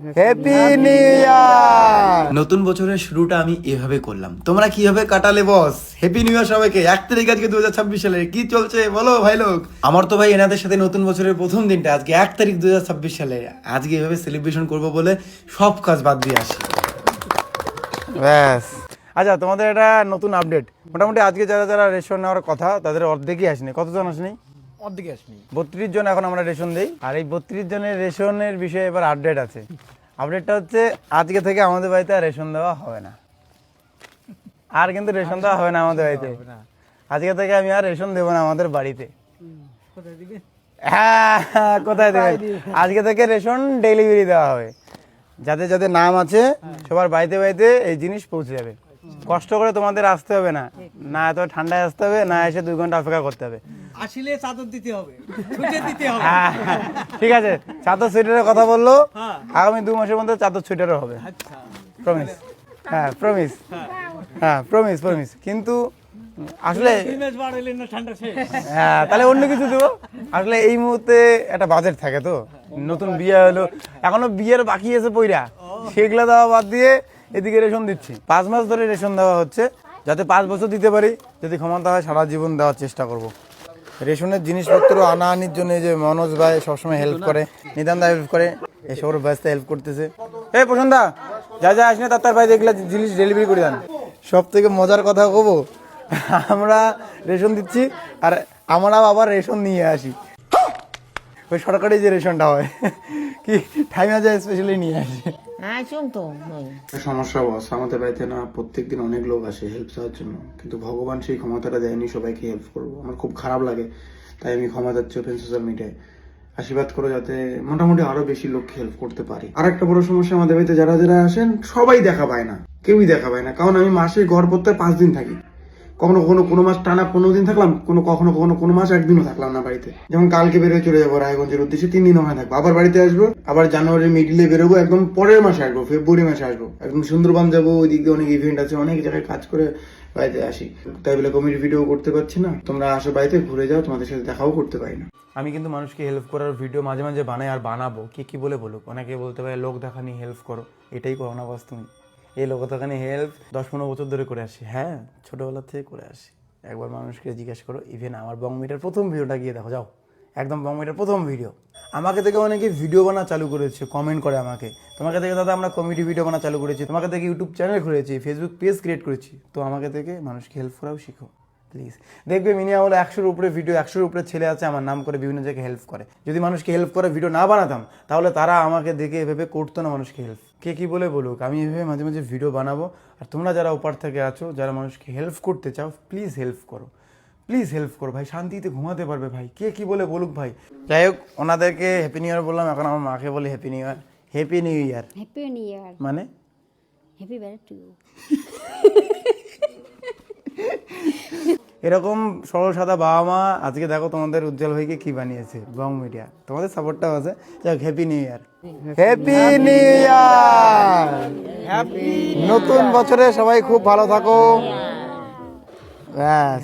Happy new year. নতুন বছরের শুরুটা আমি এভাবে করলাম, তোমরা কিভাবে কাটালে বস? হ্যাপি নিউ ইয়ার সবাইকে। 1 তারিখ আজকে 2026 সালে। কি চলছে বলো ভাই লোক? আমার তো ভাই এনাদের সাথে নতুন বছরের প্রথম দিনটা আজকে 1 তারিখ 2026 সালে। আজকে এভাবে সেলিব্রেশন করবো বলে সব কাজ বাদ দিয়ে আসি। ব্যাস। আচ্ছা, তোমাদের একটা নতুন আপডেট। মোটামুটি আজকে যারা যারা রেশন নেওয়ার কথা তাদের অর্ধেকই আসেনি। কতজন আসেনি? অর্ধেক আসেনি। 32 জন এখন আমরা রেশন দিই। আর এই 32 জনের রেশনের বিষয়ে এবার আপডেট আছে। আপডেটটা হচ্ছে আজকে থেকে আমাদের বাড়িতে আর রেশন দেওয়া হবে না। আর কিন্তু রেশন দেওয়া হবে না আমাদের বাড়িতে। আজকে থেকে আমি আর রেশন দেবো না আমাদের বাড়িতে। কোথায় দিবে? হ্যাঁ, কোথায় দেবেন? আজকে থেকে রেশন ডেলিভারি দেওয়া হবে। যাদের যাদের নাম আছে সবার বাড়িতে বাড়িতে এই জিনিস পৌঁছে যাবে। কষ্ট করে তোমাদের আসতে হবে না, না এত ঠান্ডায় আসতে হবে, না এসে 2 ঘন্টা অপেক্ষা করতে হবে। আসলে চাদর দিতে হবে, ছুটে দিতে হবে। হ্যাঁ, ঠিক আছে। চাদর সোয়েটারের কথা বললো, হ্যাঁ। আগামী 2 মাসের মধ্যে চাদর সোয়েটারও হবে। আচ্ছা, প্রমিস। হ্যাঁ, প্রমিস। হ্যাঁ, প্রমিস প্রমিস। কিন্তু আসলে 2 মাস বার হইলে না ঠান্ডা শেষ। হ্যাঁ, তাহলে অন্য কিছু দেবো। আসলে এই মুহূর্তে একটা বাজেট থাকে তো, নতুন বিয়ে হলো, এখনো বিয়ের বাকি আছে পইরা, সেগুলো দেওয়া বাদ দিয়ে এদিকে রেশন দিচ্ছি। 5 মাস ধরে রেশন দেওয়া হচ্ছে, যাতে 5 বছর দিতে পারি। যদি ক্ষমতা হয় সারা জীবন দেওয়ার চেষ্টা করব। রেশনের জিনিসপত্র আনা আনির জন্য যে মনোজ ভাই সবসময় হেল্প করে, নিদান দা হেল্প করে, এই সৌরভ ভাই হেল্প করতেছে। এই প্রশান্ত দা, যা যা আসলে তার ভাই দেখলে জিনিস ডেলিভারি করে দেন। সব থেকে মজার কথা কবো, আমরা রেশন দিচ্ছি আর আমরাও আবার রেশন নিয়ে আসি। ওই সরকারি যে রেশনটা হয়, কি টাইমে যায় স্পেশালি নিয়ে আসি। সমস্যা বস, আমাদের বাড়িতে না প্রত্যেকদিন অনেক লোক আসে হেল্প চাওয়ার জন্য, কিন্তু ভগবান সেই ক্ষমতাটা দেয়নি সবাইকে হেল্প করবো। আমার খুব খারাপ লাগে, তাই আমি ক্ষমা চাচ্ছি ওপেন সোশ্যাল মিডিয়ায়। আশীর্বাদ করো যাতে মোটামুটি আরো বেশি লোককে হেল্প করতে পারি। আর একটা বড় সমস্যা, আমাদের বাড়িতে যারা যারা আসেন সবাই দেখা পায় না, কেউই দেখা পায় না। কারণ আমি মাসে ঘর করতে 5 দিন থাকি। কখনো কখনো কোনো মাস টানা 15 দিন থাকলাম, কখনো কখনো কোনো মাস 1 দিনও থাকলাম না বাড়িতে। যেমন কালকে বেরোয় চলে যাবো রায়গঞ্জের উদ্দেশ্যে, 3 দিন ওখানে থাকবো, আবার বাড়িতে আসবো, আবার জানুয়ারির মিডিলে বেরোবো, একদম পরের মাসে আসবো, ফেব্রুয়ারি মাসে আসবো, একদম সুন্দরবন যাবো। ওই দিক দিয়ে অনেক ইভেন্ট আছে, অনেক জায়গায় কাজ করে বাড়িতে আসি। তাই বলে কমেডি ভিডিও করতে পারছি না। তোমরা আসো বাড়িতে, ঘুরে যাও, তোমাদের সাথে দেখাও করতে পারি না। আমি কিন্তু মানুষকে হেল্প করার ভিডিও মাঝে মাঝে বানাই আর বানাবো। কি বলে বলুক, অনেকে বলতে পারে লোক দেখানি হেল্প করো, এটাই করো না বস তুমি। এই লোক দেখানি হেল্প 10-15 বছর ধরে করে আসি। হ্যাঁ, ছোটবেলা থেকে করে আসি। একবার মানুষকে জিজ্ঞেস করো, ইভেন আমার বং মিটার প্রথম ভিডিওটা গিয়ে দেখো, যাও, একদম বং মিটার প্রথম ভিডিও। আমাকে থেকে অনেকে ভিডিও বানা চালু করেছে, কমেন্ট করে আমাকে, তোমাকে থেকে দাদা আমরা কমেডি ভিডিও বানা চালু করেছি, তোমাকে থেকে ইউটিউব চ্যানেল খুলেছি, ফেসবুক পেজ ক্রিয়েট করেছি। তো আমাকে থেকে মানুষকে হেল্প করাও শিখো প্লিজ। দেখবে মিনিমাম হলো 100-র উপরে ভিডিও, 100-র উপরে ছেলে আছে আমার নাম করে বিভিন্ন জায়গায় হেল্প করে। যদি মানুষকে হেল্প করে ভিডিও না বানাতাম, তাহলে তারা আমাকে দেখে এভাবে করতো না মানুষকে হেল্প। কে কি বলে বলুক, আমি এভাবে মাঝে মাঝে ভিডিও বানাবো। আর তোমরা যারা ওপার থেকে আছো, যারা মানুষকে হেল্প করতে চাও, প্লিজ হেল্প করো, প্লিজ হেল্প করো ভাই, শান্তিতে ঘুমাতে পারবে ভাই। কে কি বলে বলুক ভাই। যাই হোক, ওনাদেরকে হ্যাপি নিউ ইয়ার বললাম, এখন আমার মাকে বলি happy new year. Happy new year happy new year মানে হ্যাপি বার্থডে টু ইউ। এরকম সরল সাদা বাবা মা আজকে দেখো তোমাদের উজ্জ্বল ভাইকে কি বানিয়েছে বং মিডিয়া। তোমাদের সাপোর্টটাও আছে। যাক, happy new year, happy new year, নতুন বছরে সবাই খুব ভালো থাকো। ব্যাস।